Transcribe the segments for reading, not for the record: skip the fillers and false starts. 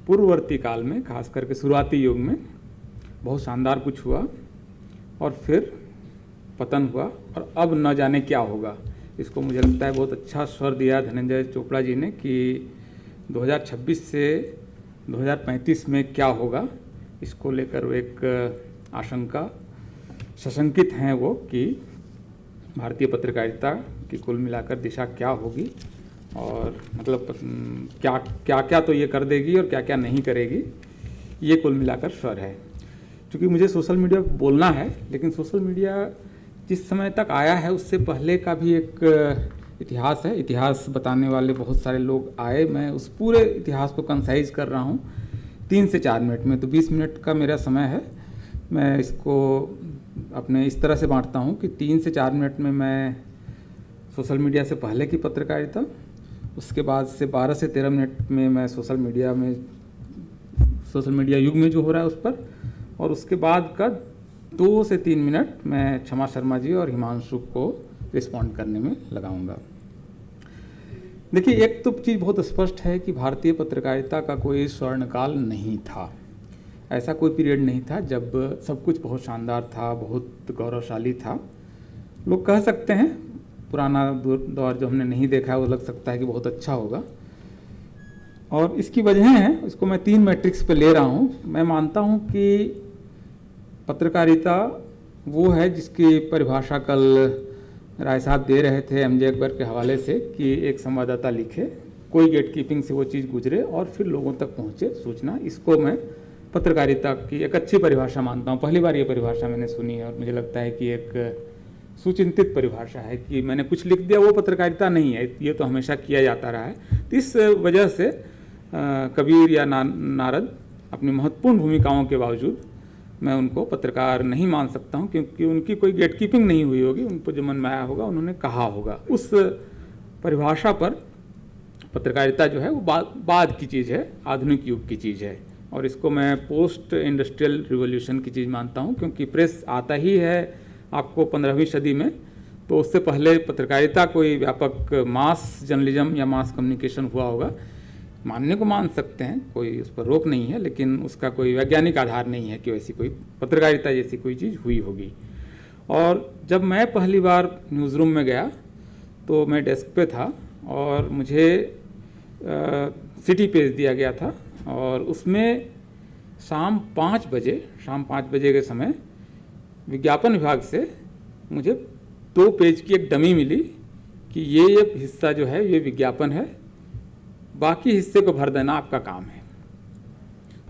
पूर्ववर्ती काल में, खास करके शुरुआती युग में बहुत शानदार कुछ हुआ और फिर पतन हुआ, और अब न जाने क्या होगा। इसको मुझे लगता है बहुत अच्छा स्वर दिया धनंजय चोपड़ा जी ने कि 2026 से 2035 में क्या होगा, इसको लेकर वो एक आशंका सशंकित हैं वो कि भारतीय पत्रकारिता की कुल मिलाकर दिशा क्या होगी, और मतलब क्या क्या क्या तो ये कर देगी और क्या क्या नहीं करेगी, ये कुल मिलाकर स्वर है। क्योंकि मुझे सोशल मीडिया पर बोलना है, लेकिन सोशल मीडिया जिस समय तक आया है उससे पहले का भी एक इतिहास है। इतिहास बताने वाले बहुत सारे लोग आए, मैं उस पूरे इतिहास को कंसाइज कर रहा हूँ 3 से 4 मिनट में। तो 20 मिनट का मेरा समय है। मैं इसको अपने इस तरह से बांटता हूँ कि 3 से 4 मिनट में मैं सोशल मीडिया से पहले की पत्रकारिता, उसके बाद से 12 से 13 मिनट में मैं सोशल मीडिया युग में जो हो रहा है उस पर, और उसके बाद का 2 से 3 मिनट मैं क्षमा शर्मा जी और हिमांशु को रिस्पॉन्ड करने में लगाऊंगा। देखिए, एक तो चीज़ बहुत स्पष्ट है कि भारतीय पत्रकारिता का कोई स्वर्णकाल नहीं था। ऐसा कोई पीरियड नहीं था जब सब कुछ बहुत शानदार था, बहुत गौरवशाली था। लोग कह सकते हैं पुराना दौर जो हमने नहीं देखा है वो लग सकता है कि बहुत अच्छा होगा, और इसकी वजह है, इसको मैं 3 मैट्रिक्स पे ले रहा हूँ। मैं मानता हूँ कि पत्रकारिता वो है जिसकी परिभाषा कल राय साहब दे रहे थे एमजे अकबर के हवाले से कि एक संवाददाता लिखे, कोई गेट कीपिंग से वो चीज़ गुजरे और फिर लोगों तक पहुँचे सूचना। इसको मैं पत्रकारिता की एक अच्छी परिभाषा मानता हूँ। पहली बार ये परिभाषा मैंने सुनी है और मुझे लगता है कि एक सुचिंतित परिभाषा है कि मैंने कुछ लिख दिया वो पत्रकारिता नहीं है, ये तो हमेशा किया जाता रहा है। तो इस वजह से कबीर या नारद अपनी महत्वपूर्ण भूमिकाओं के बावजूद मैं उनको पत्रकार नहीं मान सकता हूं, क्योंकि उनकी कोई गेट कीपिंग नहीं हुई होगी। उनको जो मन में आया होगा उन्होंने कहा होगा। उस परिभाषा पर पत्रकारिता जो है वो बाद की चीज़ है, आधुनिक युग की चीज़ है, और इसको मैं पोस्ट इंडस्ट्रियल रिवॉल्यूशन की चीज़ मानता हूं, क्योंकि प्रेस आता ही है आपको 15वीं सदी में। तो उससे पहले पत्रकारिता कोई व्यापक मास जर्नलिज्म या मास कम्युनिकेशन हुआ होगा, मानने को मान सकते हैं, कोई उस पर रोक नहीं है, लेकिन उसका कोई वैज्ञानिक आधार नहीं है कि वैसी कोई पत्रकारिता जैसी कोई चीज़ हुई होगी। और जब मैं पहली बार न्यूज़ रूम में गया तो मैं डेस्क पे था और मुझे सिटी पेज दिया गया था, और उसमें शाम 5 बजे के समय विज्ञापन विभाग से मुझे 2 पेज की एक डमी मिली कि ये हिस्सा जो है ये विज्ञापन है, बाकी हिस्से को भर देना आपका काम है।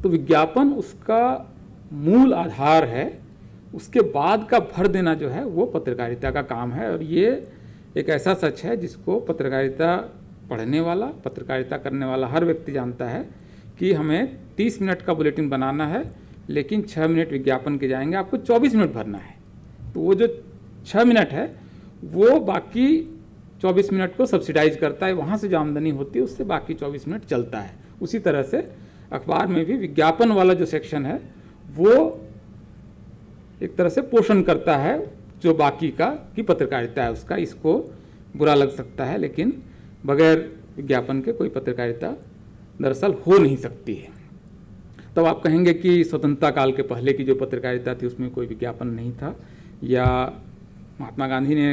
तो विज्ञापन उसका मूल आधार है, उसके बाद का भर देना जो है वो पत्रकारिता का काम है। और ये एक ऐसा सच है जिसको पत्रकारिता पढ़ने वाला, पत्रकारिता करने वाला हर व्यक्ति जानता है कि हमें 30 मिनट का बुलेटिन बनाना है, लेकिन 6 मिनट विज्ञापन के जाएंगे, आपको 24 मिनट भरना है। तो वो जो 6 मिनट है वो बाकी 24 मिनट को सब्सिडाइज करता है, वहाँ से जो आमदनी होती है उससे बाकी 24 मिनट चलता है। उसी तरह से अखबार में भी विज्ञापन वाला जो सेक्शन है वो एक तरह से पोषण करता है जो बाकी का की पत्रकारिता है उसका। इसको बुरा लग सकता है, लेकिन बगैर विज्ञापन के कोई पत्रकारिता दरअसल हो नहीं सकती है। तब आप कहेंगे कि स्वतंत्रता काल के पहले की जो पत्रकारिता थी उसमें कोई विज्ञापन नहीं था, या महात्मा गांधी ने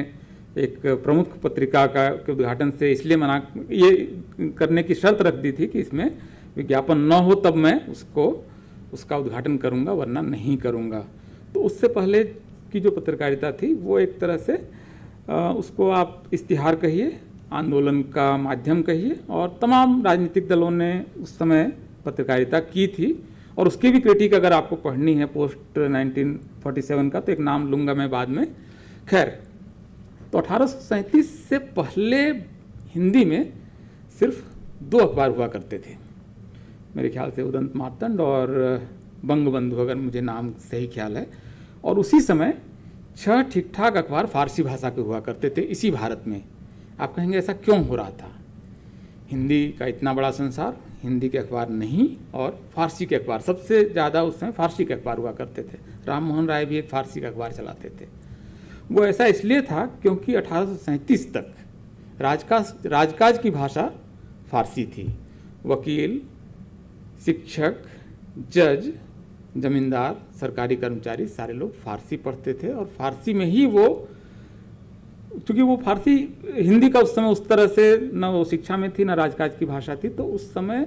एक प्रमुख पत्रिका का के उद्घाटन से इसलिए मना ये करने की शर्त रख दी थी कि इसमें विज्ञापन न हो तब मैं उसका उद्घाटन करूंगा, वरना नहीं करूंगा। तो उससे पहले की जो पत्रकारिता थी वो एक तरह से उसको आप इश्तिहार कहिए, आंदोलन का माध्यम कहिए, और तमाम राजनीतिक दलों ने उस समय पत्रकारिता की थी। और उसकी भी क्रिटिक अगर आपको पढ़नी है पोस्ट 1947 का, तो एक नाम लूँगा मैं बाद में। खैर, तो 1837 से पहले हिंदी में सिर्फ 2 अखबार हुआ करते थे, मेरे ख्याल से उदंत मार्तंड और बंगबंधु, अगर मुझे नाम सही ख्याल है। और उसी समय 6 ठीक ठाक अखबार फारसी भाषा के हुआ करते थे इसी भारत में। आप कहेंगे ऐसा क्यों हो रहा था? हिंदी का इतना बड़ा संसार, हिंदी के अखबार नहीं और फारसी के अखबार, सबसे ज़्यादा उस समय फारसी के अखबार हुआ करते थे। राम मोहन राय भी एक फारसी का अखबार चलाते थे। वो ऐसा इसलिए था क्योंकि 1837 तक राजकाज की भाषा फारसी थी। वकील, शिक्षक, जज, जमींदार, सरकारी कर्मचारी सारे लोग फारसी पढ़ते थे और फारसी में ही वो, क्योंकि वो फारसी हिंदी का उस समय उस तरह से न वो शिक्षा में थी न राजकाज की भाषा थी, तो उस समय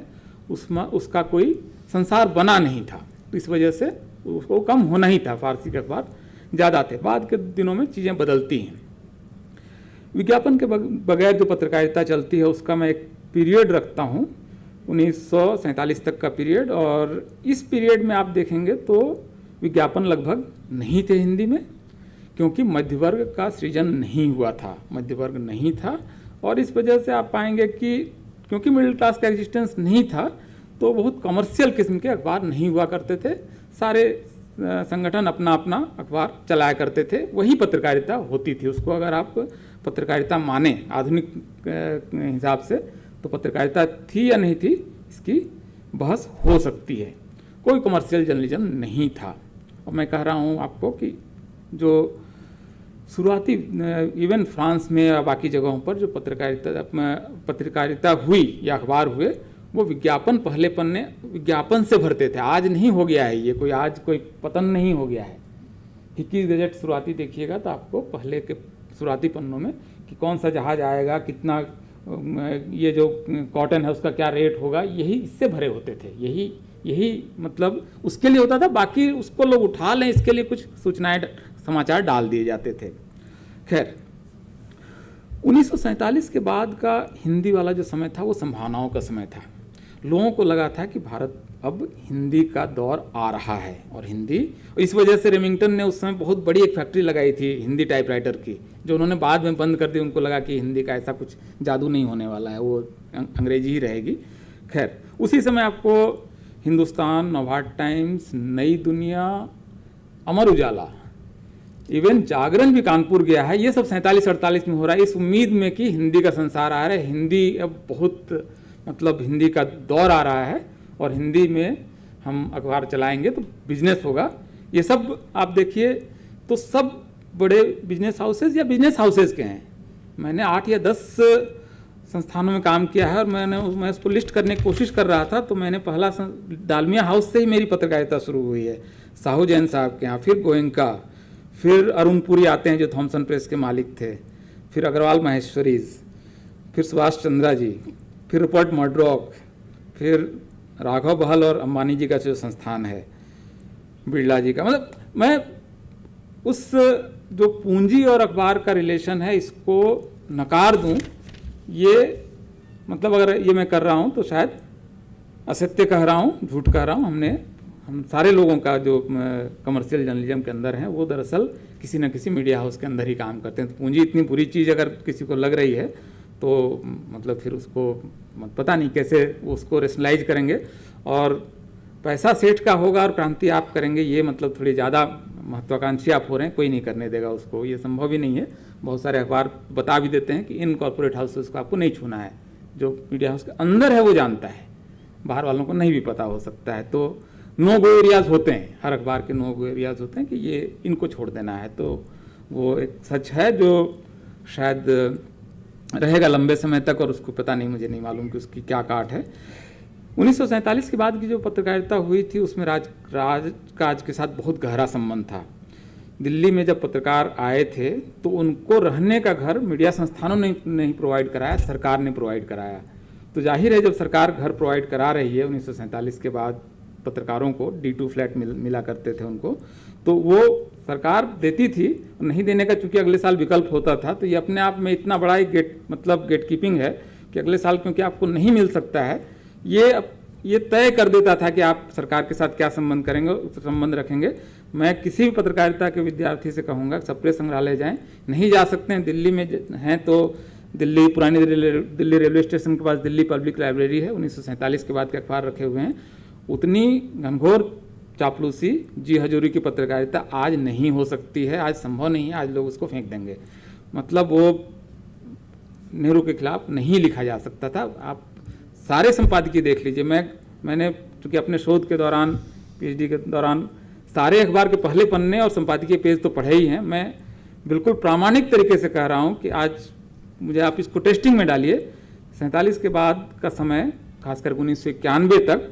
उसमें उसका कोई संसार बना नहीं था, तो इस वजह से उसको कम होना ही था, फारसी के अखबार ज़्यादा थे। बाद के दिनों में चीज़ें बदलती हैं। विज्ञापन के बगैर जो पत्रकारिता चलती है उसका मैं एक पीरियड रखता हूँ, 1947 तक का पीरियड, और इस पीरियड में आप देखेंगे तो विज्ञापन लगभग नहीं थे हिंदी में, क्योंकि मध्यवर्ग का सृजन नहीं हुआ था, मध्यवर्ग नहीं था, और इस वजह से आप पाएंगे कि क्योंकि मिडिल क्लास का एग्जिस्टेंस नहीं था तो बहुत कमर्शियल किस्म के अखबार नहीं हुआ करते थे, सारे संगठन अपना अपना अखबार चलाया करते थे, वही पत्रकारिता होती थी। उसको अगर आप पत्रकारिता माने आधुनिक हिसाब से तो पत्रकारिता थी या नहीं थी, इसकी बहस हो सकती है। कोई कमर्शियल जर्नलिज्म नहीं था। और मैं कह रहा हूँ आपको कि जो शुरुआती इवन फ्रांस में या बाकी जगहों पर जो पत्रकारिता हुई या अखबार हुए, वो विज्ञापन पहले पन्ने विज्ञापन से भरते थे। आज नहीं हो गया है ये, कोई आज कोई पतन नहीं हो गया है। हिक्कीज गजट शुरुआती देखिएगा तो आपको पहले के शुरुआती पन्नों में कि कौन सा जहाज आएगा, कितना ये जो कॉटन है उसका क्या रेट होगा, यही इससे भरे होते थे। यही मतलब उसके लिए होता था, बाकी उसको लोग उठा लें इसके लिए कुछ सूचनाएं समाचार डाल दिए जाते थे। खैर 1947 के बाद का हिंदी वाला जो समय था वो संभावनाओं का समय था। लोगों को लगा था कि भारत अब हिंदी का दौर आ रहा है, और हिंदी, इस वजह से रेमिंगटन ने उस समय बहुत बड़ी एक फैक्ट्री लगाई थी हिंदी टाइपराइटर की, जो उन्होंने बाद में बंद कर दी। उनको लगा कि हिंदी का ऐसा कुछ जादू नहीं होने वाला है, वो अंग्रेजी ही रहेगी। खैर उसी समय आपको हिंदुस्तान, नवभारत टाइम्स, नई दुनिया, अमर उजाला, इवन जागरण भी कानपुर गया है। ये सब 47-48 में हो रहा है, इस उम्मीद में कि हिंदी का संसार आ रहा है, हिंदी अब बहुत मतलब हिंदी का दौर आ रहा है और हिंदी में हम अखबार चलाएंगे तो बिजनेस होगा। ये सब आप देखिए तो सब बड़े बिजनेस हाउसेज या बिजनेस हाउसेज के हैं। मैंने 8 या 10 संस्थानों में काम किया है और मैं उसको लिस्ट करने की कोशिश कर रहा था, तो मैंने पहला डालमिया हाउस से ही मेरी पत्रकारिता शुरू हुई है, साहू जैन साहब के यहाँ, फिर गोयनका, फिर अरुण पुरी आते हैं जो थॉमसन प्रेस के मालिक थे, फिर अग्रवाल महेश्वरीज, फिर सुभाष चंद्रा जी, फिर रूपर्ट मर्डॉक, फिर राघव बहल और अंबानी जी का जो संस्थान है, बिरला जी का। मतलब मैं उस जो पूंजी और अखबार का रिलेशन है इसको नकार दूं, ये मतलब अगर ये मैं कर रहा हूं तो शायद असत्य कह रहा हूं, झूठ कह रहा हूं। हम सारे लोगों का जो कमर्शियल जर्नलिज्म के अंदर हैं वो दरअसल किसी न किसी मीडिया हाउस के अंदर ही काम करते हैं। तो पूंजी इतनी बुरी चीज़ अगर किसी को लग रही है तो मतलब फिर उसको पता नहीं कैसे उसको रेशनलाइज करेंगे, और पैसा सेठ का होगा और क्रांति आप करेंगे, ये मतलब थोड़ी ज़्यादा महत्वाकांक्षी आप हो रहे हैं, कोई नहीं करने देगा उसको, ये संभव ही नहीं है। बहुत सारे अखबार बता भी देते हैं कि इन कॉर्पोरेट हाउसेस को आपको नहीं छूना है, जो मीडिया हाउस के अंदर है वो जानता है, बाहर वालों को नहीं भी पता हो सकता है। तो नो गो एरियाज होते हैं, हर अखबार के नो गो एरियाज होते हैं कि ये इनको छोड़ देना है। तो वो एक सच है जो शायद रहेगा लंबे समय तक, और उसको पता नहीं, मुझे नहीं मालूम कि उसकी क्या काट है। 1947 के बाद की जो पत्रकारिता हुई थी उसमें राजकाज के साथ बहुत गहरा संबंध था। दिल्ली में जब पत्रकार आए थे तो उनको रहने का घर मीडिया संस्थानों ने नहीं प्रोवाइड कराया, सरकार ने प्रोवाइड कराया। तो जाहिर है जब सरकार घर प्रोवाइड करा रही है 1947 के बाद पत्रकारों को, D2 फ्लैट मिला करते थे उनको, तो वो सरकार देती थी, नहीं देने का चूंकि अगले साल विकल्प होता था। तो ये अपने आप में इतना बड़ा एक गेट कीपिंग है कि अगले साल क्योंकि आपको नहीं मिल सकता है, ये तय कर देता था कि आप सरकार के साथ क्या संबंध रखेंगे। मैं किसी भी पत्रकारिता के विद्यार्थी से कहूँगा सप्रे संग्रहालय जाएं, नहीं जा सकते हैं, दिल्ली में हैं तो पुरानी दिल्ली रेलवे स्टेशन के पास दिल्ली पब्लिक लाइब्रेरी है, 1947 के बाद के अखबार रखे हुए हैं। उतनी घनघोर चापलूसी, जी हजूरी की पत्रकारिता आज नहीं हो सकती है, आज संभव नहीं है, आज लोग उसको फेंक देंगे। मतलब वो नेहरू के खिलाफ नहीं लिखा जा सकता था। आप सारे संपादकीय देख लीजिए, मैंने चूँकि अपने शोध के दौरान, PhD के दौरान सारे अखबार के पहले पन्ने और संपादकीय पेज तो पढ़े ही हैं। मैं बिल्कुल प्रामाणिक तरीके से कह रहा हूँ कि आज मुझे आप इसको टेस्टिंग में डालिए, 47 के बाद का समय खासकर 1991 तक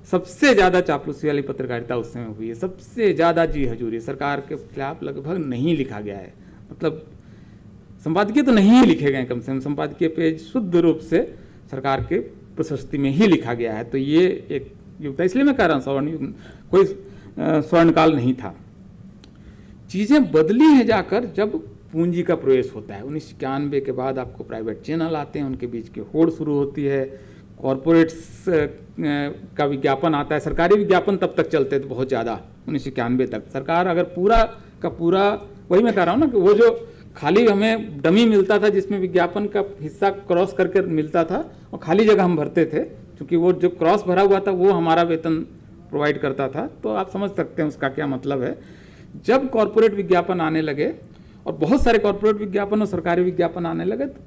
सबसे ज़्यादा चापलूसी वाली पत्रकारिता उस समय हुई है, सबसे ज़्यादा जी हजूरी सरकार के खिलाफ लगभग नहीं लिखा गया है। मतलब संपादकीय तो नहीं ही लिखे गए, कम से कम संपादकीय पेज शुद्ध रूप से सरकार के प्रशस्ति में ही लिखा गया है। तो ये एक युग था, इसलिए मैं कह रहा हूँ स्वर्ण युग कोई स्वर्णकाल नहीं था। चीज़ें बदली हैं जाकर जब पूंजी का प्रवेश होता है। 1991 के बाद आपको प्राइवेट चैनल आते हैं, उनके बीच की होड़ शुरू होती है, कॉरपोरेट्स का विज्ञापन आता है। सरकारी विज्ञापन तब तक चलते थे बहुत ज़्यादा, 1991 तक। सरकार अगर पूरा का पूरा, वही मैं कह रहा हूँ ना कि वो जो खाली हमें डमी मिलता था जिसमें विज्ञापन का हिस्सा क्रॉस करके मिलता था और खाली जगह हम भरते थे, क्योंकि वो जो क्रॉस भरा हुआ था वो हमारा वेतन प्रोवाइड करता था। तो आप समझ सकते हैं उसका क्या मतलब है। जब कॉरपोरेट विज्ञापन आने लगे और बहुत सारे कॉरपोरेट विज्ञापन और सरकारी विज्ञापन आने लगे, तो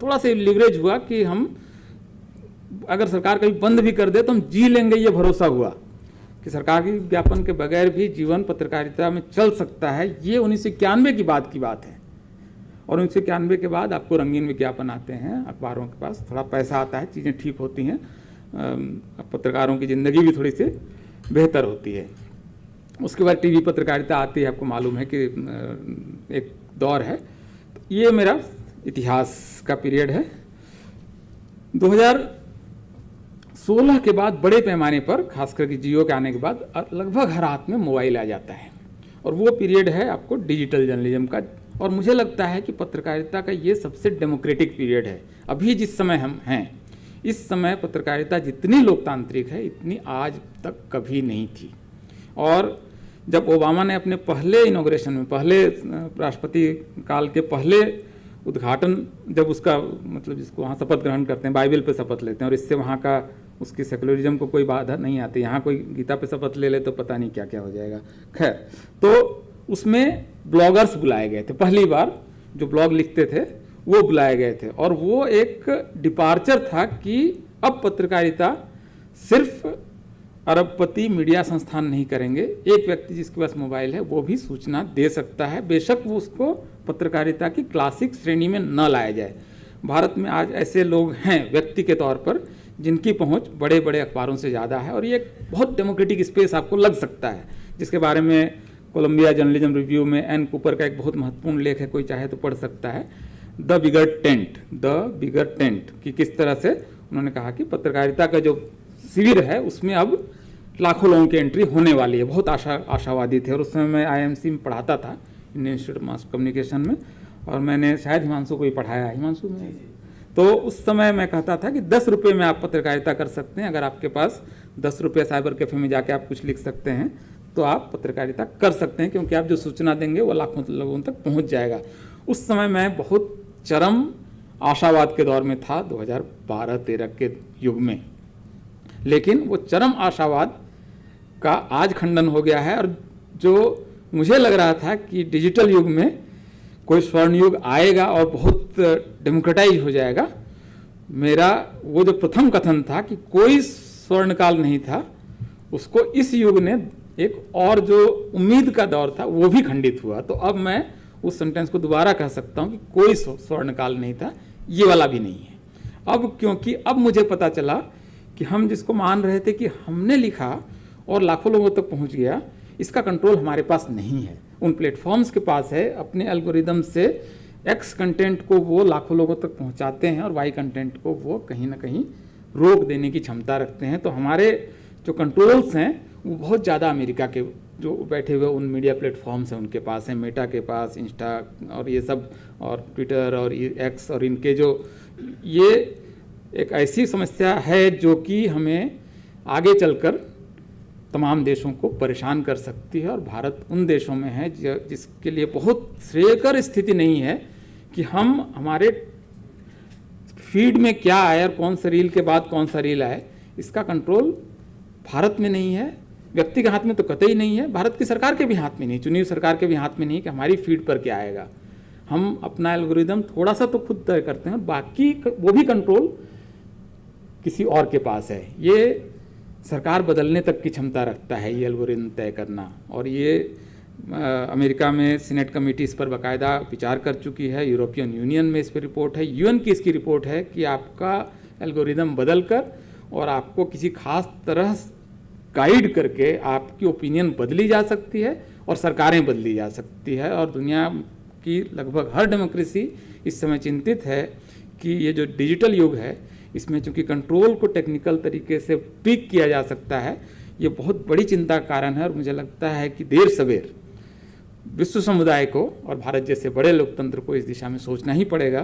थोड़ा सा लिवरेज हुआ कि हम अगर सरकार कभी बंद भी कर दे तो हम जी लेंगे। ये भरोसा हुआ कि सरकारी विज्ञापन के बगैर भी जीवन पत्रकारिता में चल सकता है। ये 1991 की बात है। और 1991 के बाद आपको रंगीन विज्ञापन आते हैं, अखबारों के पास थोड़ा पैसा आता है, चीज़ें ठीक होती हैं, पत्रकारों की ज़िंदगी भी थोड़ी सी बेहतर होती है। उसके बाद टीवी पत्रकारिता आती है, आपको मालूम है कि एक दौर है। तो ये मेरा इतिहास का पीरियड है। 2016 के बाद बड़े पैमाने पर, खासकर कि जियो के आने के बाद, लगभग हर हाथ में मोबाइल आ जाता है और वो पीरियड है आपको डिजिटल जर्नलिज्म का। और मुझे लगता है कि पत्रकारिता का ये सबसे डेमोक्रेटिक पीरियड है। अभी जिस समय हम हैं, इस समय पत्रकारिता जितनी लोकतांत्रिक है इतनी आज तक कभी नहीं थी। और जब ओबामा ने अपने पहले इनॉग्रेशन में, पहले राष्ट्रपति काल के पहले उद्घाटन, जब उसका मतलब जिसको वहाँ शपथ ग्रहण करते हैं, बाइबल पे शपथ लेते हैं, और इससे वहाँ का उसकी सेकुलरिज्म को कोई बाधा नहीं आती। यहाँ कोई गीता पे शपथ ले तो पता नहीं क्या क्या हो जाएगा। खैर, तो उसमें ब्लॉगर्स बुलाए गए थे, पहली बार जो ब्लॉग लिखते थे वो बुलाए गए थे। और वो एक डिपार्चर था कि अब पत्रकारिता सिर्फ अरबपति मीडिया संस्थान नहीं करेंगे, एक व्यक्ति जिसके पास मोबाइल है वो भी सूचना दे सकता है, बेशक वो उसको पत्रकारिता की क्लासिक श्रेणी में न लाया जाए। भारत में आज ऐसे लोग हैं व्यक्ति के तौर पर जिनकी पहुंच बड़े बड़े अखबारों से ज़्यादा है, और ये एक बहुत डेमोक्रेटिक स्पेस आपको लग सकता है, जिसके बारे में कोलंबिया जर्नलिज्म रिव्यू में एन कूपर का एक बहुत महत्वपूर्ण लेख है, कोई चाहे तो पढ़ सकता है, द बिगर टेंट, कि किस तरह से उन्होंने कहा कि पत्रकारिता का जो शिविर है उसमें अब लाखों लोगों की एंट्री होने वाली है। बहुत आशावादी थे। और उस समय मैं IIMC में पढ़ाता था, Indian institute of mass communication में, और मैंने शायद हिमांशु को ही पढ़ाया, हिमांशु में। तो उस समय मैं कहता था कि 10 रुपये में आप पत्रकारिता कर सकते हैं। अगर आपके पास 10 रुपये साइबर कैफे में जाके आप कुछ लिख सकते हैं तो आप पत्रकारिता कर सकते हैं, क्योंकि आप जो सूचना देंगे वो लाखों लोगों तक पहुंच जाएगा। उस समय मैं बहुत चरम आशावाद के दौर में था, 2012-13 के युग में। लेकिन वो चरम आशावाद का आज खंडन हो गया है, और जो मुझे लग रहा था कि डिजिटल युग में कोई स्वर्ण युग आएगा और बहुत डेमोक्रेटाइज हो जाएगा, मेरा वो जो प्रथम कथन था कि कोई स्वर्णकाल नहीं था, उसको इस युग ने एक और जो उम्मीद का दौर था वो भी खंडित हुआ। तो अब मैं उस सेंटेंस को दोबारा कह सकता हूँ कि कोई स्वर्णकाल नहीं था, ये वाला भी नहीं है अब, क्योंकि अब मुझे पता चला कि हम जिसको मान रहे थे कि हमने लिखा और लाखों लोगों तक पहुंच गया, इसका कंट्रोल हमारे पास नहीं है, उन प्लेटफॉर्म्स के पास है। अपने एल्गोरिदम से एक्स कंटेंट को वो लाखों लोगों तक पहुंचाते हैं और वाई कंटेंट को वो कहीं ना कहीं रोक देने की क्षमता रखते हैं। तो हमारे जो कंट्रोल्स हैं वो बहुत ज़्यादा अमेरिका के जो बैठे हुए उन मीडिया प्लेटफॉर्म्स हैं उनके पास हैं, मेटा के पास, इंस्टा और ये सब, और ट्विटर और एक्स, और इनके जो, ये एक ऐसी समस्या है जो कि हमें आगे चलकर तमाम देशों को परेशान कर सकती है। और भारत उन देशों में है जिसके लिए बहुत श्रेयकर स्थिति नहीं है कि हम हमारे फीड में क्या आए और कौन सा रील के बाद कौन सा रील आए, इसका कंट्रोल भारत में नहीं है, व्यक्ति के हाथ में तो कतई नहीं है, भारत की सरकार के भी हाथ में नहीं, चुनी हुई सरकार के भी हाथ में नहीं कि हमारी फीड पर क्या आएगा। हम अपना एल्गोरिदम थोड़ा सा तो खुद तय करते हैं, बाकी वो भी कंट्रोल किसी और के पास है। ये सरकार बदलने तक की क्षमता रखता है ये एल्गोरिदम तय करना। और ये अमेरिका में सीनेट कमेटी इस पर बाकायदा विचार कर चुकी है, यूरोपियन यूनियन में इस पर रिपोर्ट है, UN की इसकी रिपोर्ट है कि आपका एल्गोरिदम बदल कर और आपको किसी खास तरह गाइड करके आपकी ओपिनियन बदली जा सकती है और सरकारें बदली जा सकती है। और दुनिया की लगभग हर डेमोक्रेसी इस समय चिंतित है कि ये जो डिजिटल युग है इसमें चूंकि कंट्रोल को टेक्निकल तरीके से पिक किया जा सकता है, ये बहुत बड़ी चिंता का कारण है। और मुझे लगता है कि देर सवेर विश्व समुदाय को और भारत जैसे बड़े लोकतंत्र को इस दिशा में सोचना ही पड़ेगा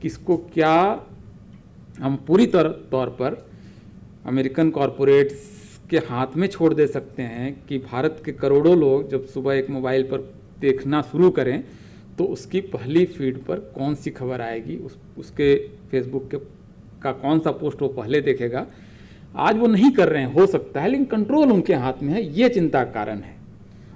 कि इसको क्या हम पूरी तौर पर अमेरिकन कॉरपोरेट्स के हाथ में छोड़ दे सकते हैं कि भारत के करोड़ों लोग जब सुबह एक मोबाइल पर देखना शुरू करें तो उसकी पहली फीड पर कौन सी खबर आएगी, उसके फेसबुक का कौन सा पोस्ट वो पहले देखेगा। आज वो नहीं कर रहे हैं, हो सकता है, लेकिन कंट्रोल उनके हाथ में है। ये चिंता का कारण है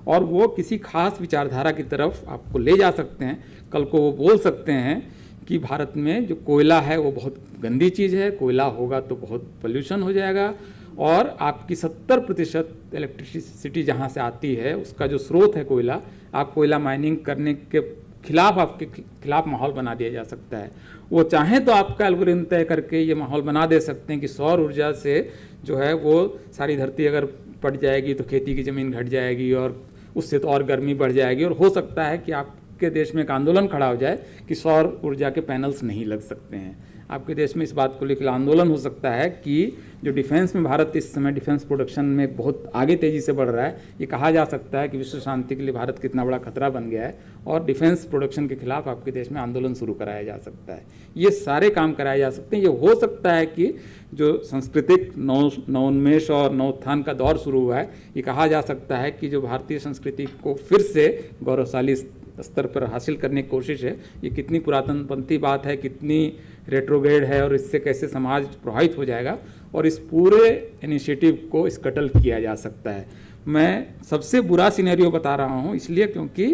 और वो किसी खास विचारधारा की तरफ आपको ले जा सकते हैं। कल को वो बोल सकते हैं कि भारत में जो कोयला है वो बहुत गंदी चीज़ है, कोयला होगा तो बहुत पोल्यूशन हो जाएगा और आपकी 70% इलेक्ट्रिसिटी जहाँ से आती है उसका जो स्रोत है कोयला, आप कोयला माइनिंग करने के खिलाफ आपके खिलाफ माहौल बना दिया जा सकता है। वो चाहें तो आपका एल्गोरिथम तय करके ये माहौल बना दे सकते हैं कि सौर ऊर्जा से जो है वो सारी धरती अगर पट जाएगी तो खेती की ज़मीन घट जाएगी और उससे तो और गर्मी बढ़ जाएगी। और हो सकता है कि आपके देश में एक आंदोलन खड़ा हो जाए कि सौर ऊर्जा के पैनल्स नहीं लग सकते हैं। आपके देश में इस बात को लेकर आंदोलन हो सकता है कि जो डिफेंस में भारत इस समय डिफेंस प्रोडक्शन में बहुत आगे तेज़ी से बढ़ रहा है, ये कहा जा सकता है कि विश्व शांति के लिए भारत कितना बड़ा खतरा बन गया है और डिफेंस प्रोडक्शन के खिलाफ आपके देश में आंदोलन शुरू कराया जा सकता है। ये सारे काम कराए जा सकते हैं। ये हो सकता है कि जो सांस्कृतिक नवोन्मेष और नवोत्थान का दौर शुरू हुआ है, ये कहा जा सकता है कि जो भारतीय संस्कृति को फिर से गौरवशाली स्तर पर हासिल करने की कोशिश है, ये कितनी पुरातनपंथी बात है, कितनी रेट्रोग्रेड है और इससे कैसे समाज प्रभावित हो जाएगा और इस पूरे इनिशिएटिव को स्कटल किया जा सकता है। मैं सबसे बुरा सिनेरियो बता रहा हूँ इसलिए क्योंकि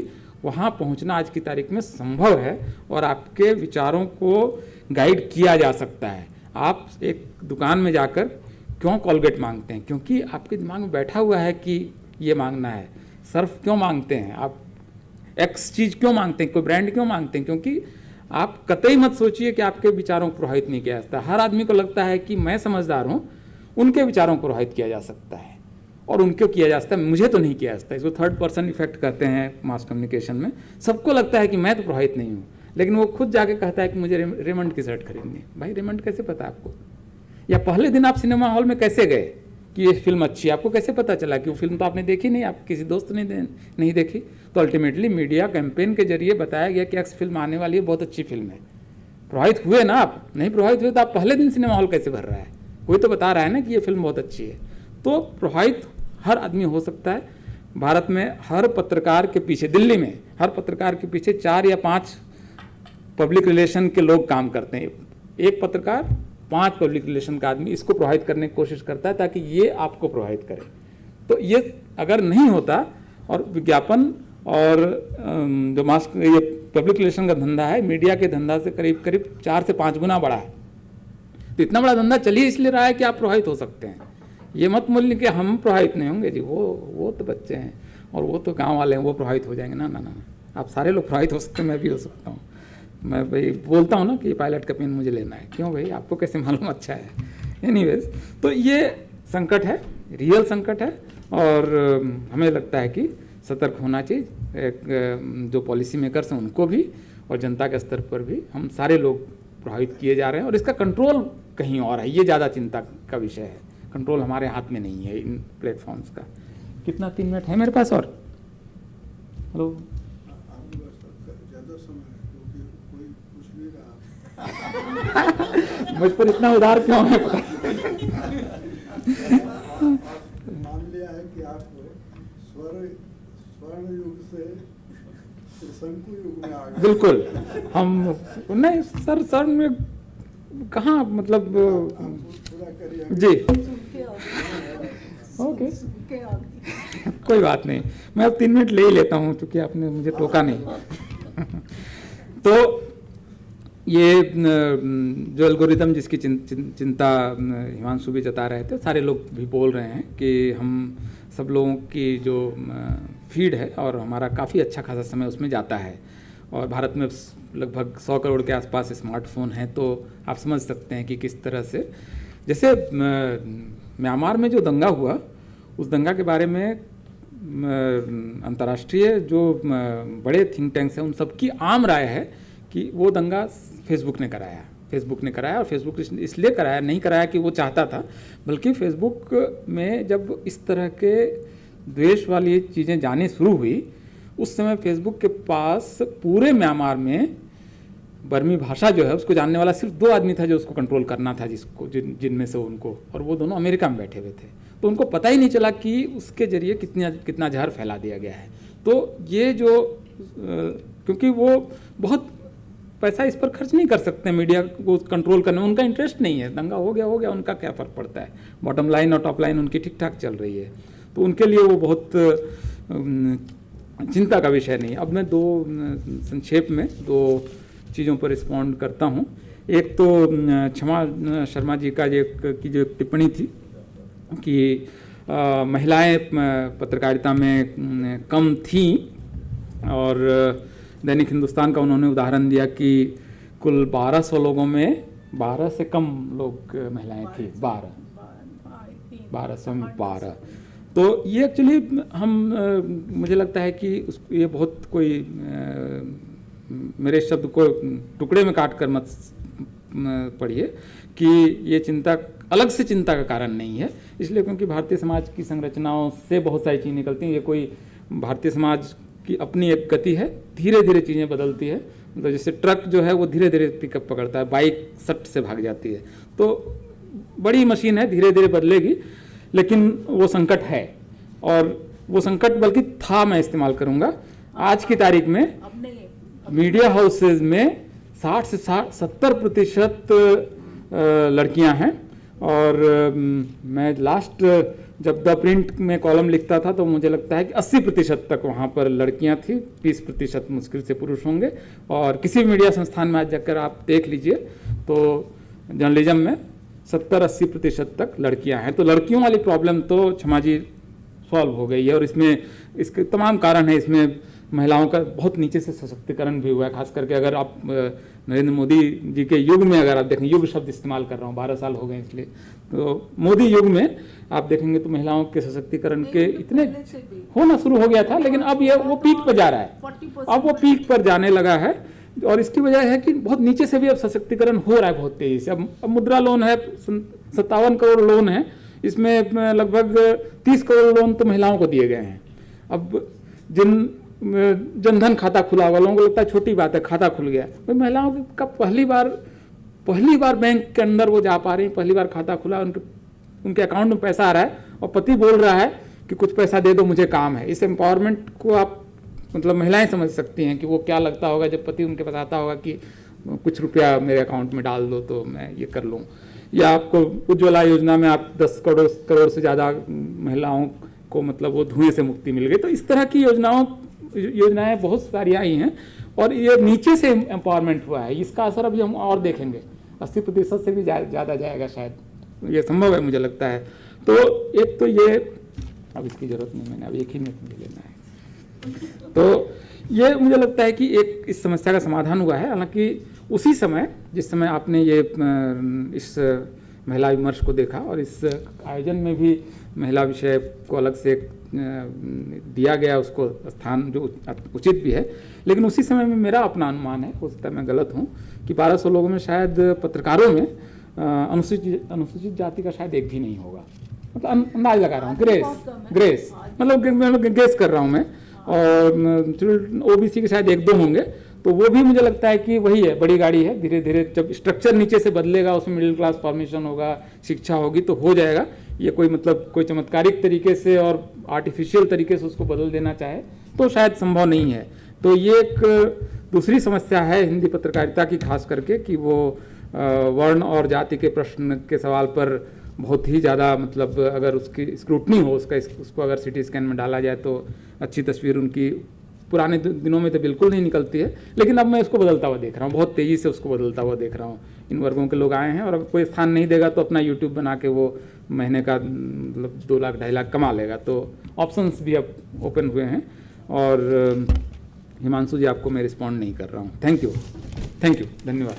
वहाँ पहुँचना आज की तारीख में संभव है और आपके विचारों को गाइड किया जा सकता है। आप एक दुकान में जाकर क्यों कोलगेट मांगते हैं? क्योंकि आपके दिमाग में बैठा हुआ है कि ये मांगना है। सर्फ क्यों मांगते हैं आप? एक्स चीज़ क्यों मांगते हैं? कोई ब्रांड क्यों मांगते हैं? क्योंकि आप कतई मत सोचिए कि आपके विचारों को प्रभावित नहीं किया जाता। हर आदमी को लगता है कि मैं समझदार हूँ, उनके विचारों को प्रभावित किया जा सकता है और उनको किया जा सकता है, मुझे तो नहीं किया जा सकता। इसको थर्ड पर्सन इफेक्ट कहते हैं मास कम्युनिकेशन में। सबको लगता है कि मैं तो प्रभावित नहीं हूँ, लेकिन वो खुद जाके कहता है कि मुझे रेमंड की शर्ट खरीदनी है। भाई रेमंड कैसे पता आपको? या पहले दिन आप सिनेमा हॉल में कैसे गए कि ये फिल्म अच्छी है? आपको कैसे पता चला कि वो फिल्म तो आपने देखी नहीं, आप किसी दोस्त ने नहीं देखी? तो अल्टीमेटली मीडिया कैंपेन के जरिए बताया गया कि एक्स फिल्म आने वाली है, बहुत अच्छी फिल्म है। प्रभावित हुए ना आप? नहीं प्रभावित हुए तो आप पहले दिन सिनेमा हॉल कैसे भर रहा है? कोई तो बता रहा है ना कि ये फिल्म बहुत अच्छी है। तो प्रभावित हर आदमी हो सकता है। भारत में हर पत्रकार के पीछे, दिल्ली में हर पत्रकार के पीछे 4 या 5 पब्लिक रिलेशन के लोग काम करते हैं। एक पत्रकार 5 पब्लिक रिलेशन का आदमी इसको प्रभावित करने की कोशिश करता है ताकि ये आपको प्रभावित करे। तो ये अगर नहीं होता और विज्ञापन और जो ये पब्लिक रिलेशन का धंधा है, मीडिया के धंधा से करीब करीब 4 से 5 गुना बड़ा है। तो इतना बड़ा धंधा चल ही इसलिए रहा है कि आप प्रभावित हो सकते हैं। ये मत बोलिए कि हम प्रभावित नहीं होंगे जी, वो तो बच्चे हैं और वो तो गाँव वाले हैं, वो प्रभावित हो जाएंगे। ना ना ना, आप सारे लोग प्रभावित हो सकते हैं, मैं भी हो सकता हूँ। मैं भाई बोलता हूँ ना कि पायलट का पेन मुझे लेना है। क्यों भाई, आपको कैसे मालूम? अच्छा है। एनीवेज, तो ये संकट है, रियल संकट है और हमें लगता है कि सतर्क होना चाहिए। एक जो पॉलिसी मेकर्स हैं उनको भी और जनता के स्तर पर भी हम सारे लोग प्रभावित किए जा रहे हैं और इसका कंट्रोल कहीं और है। ये ज़्यादा चिंता का विषय है। कंट्रोल हमारे हाथ में नहीं है इन प्लेटफॉर्म्स का। कितना 3 मिनट है मेरे पास? और हेलो, मुझ पर इतना उधार क्यों है? मान लिया है कि आप स्वर्ण युग से शंकु युग में आ गए। बिल्कुल। हम नहीं सर, स्वर्ण में कहाँ, मतलब जी, ओके कोई बात नहीं, मैं अब 3 मिनट ले ही लेता हूँ क्योंकि आपने मुझे टोका नहीं। तो ये जो एल्गोरिदम जिसकी चिंता हिमांशु भी जता रहे थे, सारे लोग भी बोल रहे हैं कि हम सब लोगों की जो फीड है और हमारा काफ़ी अच्छा खासा समय उसमें जाता है और भारत में लगभग 100 करोड़ के आसपास स्मार्टफोन हैं। तो आप समझ सकते हैं कि किस तरह से जैसे म्यांमार में जो दंगा हुआ, उस दंगा के बारे में अंतर्राष्ट्रीय जो बड़े थिंक टैंक्स हैं उन सबकी आम राय है कि वो दंगा फेसबुक ने कराया। और फेसबुक इसलिए कराया, नहीं कराया कि वो चाहता था, बल्कि फेसबुक में जब इस तरह के द्वेष वाली चीज़ें जाने शुरू हुई, उस समय फेसबुक के पास पूरे म्यांमार में बर्मी भाषा जो है उसको जानने वाला सिर्फ 2 आदमी था जो उसको कंट्रोल करना था, जिनमें से उनको, और वो दोनों अमेरिका में बैठे हुए थे। तो उनको पता ही नहीं चला कि उसके जरिए कितना जहर फैला दिया गया है। तो ये जो क्योंकि वो बहुत पैसा इस पर खर्च नहीं कर सकते मीडिया को कंट्रोल करने में, उनका इंटरेस्ट नहीं है। दंगा हो गया, उनका क्या फ़र्क पड़ता है, बॉटम लाइन और टॉप लाइन उनकी ठीक ठाक चल रही है। तो उनके लिए वो बहुत चिंता का विषय नहीं। अब मैं संक्षेप में 2 चीज़ों पर रिस्पॉन्ड करता हूँ। एक तो क्षमा शर्मा जी का की जो टिप्पणी थी कि महिलाएं पत्रकारिता में कम थीं, और दैनिक हिंदुस्तान का उन्होंने उदाहरण दिया कि कुल 1200 लोगों में 12 से कम लोग महिलाएं थी, 1200 में 12। तो ये एक्चुअली मुझे लगता है कि ये बहुत कोई मेरे शब्द को टुकड़े में काट कर मत पढ़िए कि ये अलग से चिंता का कारण नहीं है। इसलिए क्योंकि भारतीय समाज की संरचनाओं से बहुत सारी चीज़ें निकलती हैं। ये कोई भारतीय समाज की अपनी एक गति है, धीरे धीरे चीज़ें बदलती है। मतलब जैसे ट्रक जो है वो धीरे धीरे पिकअप पकड़ता है, बाइक सट से भाग जाती है। तो बड़ी मशीन है, धीरे धीरे बदलेगी, लेकिन वो संकट है, और वो संकट बल्कि था, मैं इस्तेमाल करूँगा। आज की तारीख में मीडिया हाउसेज में 60 से 70% लड़कियां हैं, और मैं लास्ट जब द प्रिंट में कॉलम लिखता था तो मुझे लगता है कि 80% तक वहाँ पर लड़कियां थी, 20% मुश्किल से पुरुष होंगे। और किसी मीडिया संस्थान में आज जाकर आप देख लीजिए तो जर्नलिज्म में 70-80% तक लड़कियां हैं। तो लड़कियों वाली प्रॉब्लम तो क्षमा जी सॉल्व हो गई है, और इसके तमाम कारण है। इसमें महिलाओं का बहुत नीचे से सशक्तिकरण भी हुआ है, खास करके अगर आप नरेंद्र मोदी जी के युग में अगर आप देखें, युग शब्द इस्तेमाल कर रहा हूँ, 12 साल हो गए इसलिए, तो मोदी युग में आप देखेंगे तो महिलाओं के सशक्तिकरण के इतने होना शुरू हो गया था, लेकिन अब वो पीक पर जा रहा है, अब वो पीक पर जाने लगा है। और इसकी वजह है कि बहुत नीचे से भी अब सशक्तिकरण हो रहा है बहुत तेजी से। अब मुद्रा लोन है, 57 करोड़ लोन है, इसमें लगभग 30 करोड़ लोन तो महिलाओं को दिए गए हैं। अब जनधन खाता खुला हुआ, लोगों को लगता है छोटी बात है, खाता खुल गया, भाई महिलाओं का पहली बार बैंक के अंदर वो जा पा रही, पहली बार खाता खुला, उनके अकाउंट में पैसा आ रहा है, और पति बोल रहा है कि कुछ पैसा दे दो, मुझे काम है। इस एम्पावरमेंट को आप मतलब महिलाएं समझ सकती हैं कि वो क्या लगता होगा जब पति उनके पास आता होगा कि कुछ रुपया मेरे अकाउंट में डाल दो तो मैं ये कर लूँ। या आपको उज्ज्वला योजना में आप 10 करोड़ से ज़्यादा महिलाओं को मतलब वो धुएं से मुक्ति मिल गई। तो इस तरह की योजनाएं बहुत सारी आई हैं, और ये नीचे से एम्पावरमेंट हुआ है। इसका असर अभी हम और देखेंगे, 80% से भी ज़्यादा जाएगा शायद, ये संभव है मुझे लगता है। तो एक तो ये, अब इसकी ज़रूरत नहीं, मैंने अब एक ही मिनट में लेना है। तो ये मुझे लगता है कि एक इस समस्या का समाधान हुआ है। हालांकि उसी समय जिस समय आपने ये इस महिला विमर्श को देखा, और इस आयोजन में भी महिला विषय को अलग से दिया गया, उसको स्थान जो उचित भी है, लेकिन उसी समय में मेरा अपना अनुमान है, हो सकता है मैं गलत हूँ, कि 1200 लोगों में शायद पत्रकारों में अनुसूचित जाति का शायद एक भी नहीं होगा। मतलब अंदाज लगा रहा हूँ, ग्रेस मतलब गेस कर रहा हूँ मैं, और ओबीसी के शायद 1-2 होंगे। तो वो भी मुझे लगता है कि वही है, बड़ी गाड़ी है, धीरे धीरे जब स्ट्रक्चर नीचे से बदलेगा, उसमें मिडिल क्लास फॉर्मेशन होगा, शिक्षा होगी, तो हो जाएगा। ये कोई चमत्कारिक तरीके से और आर्टिफिशियल तरीके से उसको बदल देना चाहे तो शायद संभव नहीं है। तो ये एक दूसरी समस्या है हिंदी पत्रकारिता की, खास करके कि वो वर्ण और जाति के प्रश्न के सवाल पर बहुत ही ज़्यादा मतलब अगर उसकी स्क्रूटनी हो, उसको अगर सिटी स्कैन में डाला जाए तो अच्छी तस्वीर उनकी पुराने दिनों में तो बिल्कुल नहीं निकलती है। लेकिन अब मैं इसको बदलता हुआ देख रहा हूँ, बहुत तेज़ी से उसको बदलता हुआ देख रहा हूँ। इन वर्गों के लोग आए हैं, और अब कोई स्थान नहीं देगा तो अपना यूट्यूब बना के वो महीने का मतलब 2 लाख 2.5 लाख कमा लेगा। तो ऑप्शंस भी अब ओपन हुए हैं। और हिमांशु जी, आपको मैं रिस्पॉन्ड नहीं कर रहा हूँ। थैंक यू, धन्यवाद।